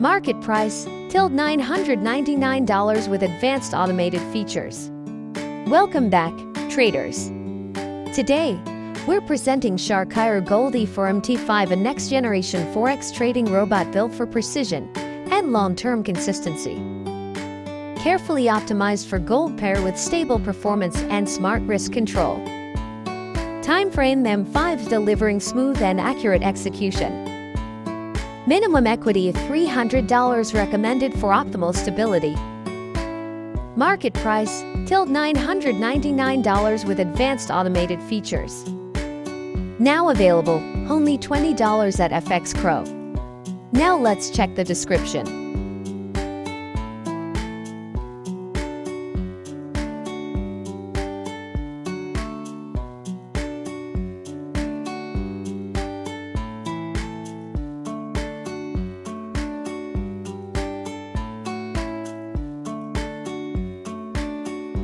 Market price, $999 with advanced automated features. Welcome back, traders. Today, we're presenting Sharkyra Gold EA for MT5, a next-generation forex trading robot built for precision and long-term consistency. Carefully optimized for gold pair with stable performance and smart risk control. Timeframe M5 delivering smooth and accurate execution. Minimum equity of $300 recommended for optimal stability. Market price, $999 with advanced automated features. Now available, only $20 at FXCRO. Now let's check the description.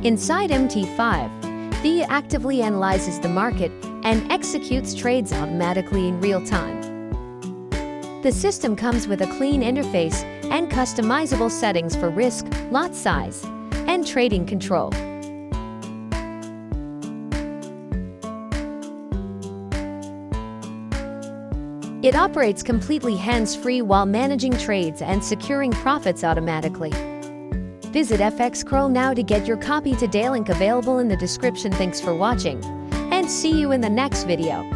Inside MT5, the actively analyzes the market and executes trades automatically in real time. The system comes with a clean interface and customizable settings for risk, lot size, and trading control. It operates completely hands-free while managing trades and securing profits automatically. Visit FXCRO now to get your copy today. Link available in the description. Thanks for watching, and see you in the next video.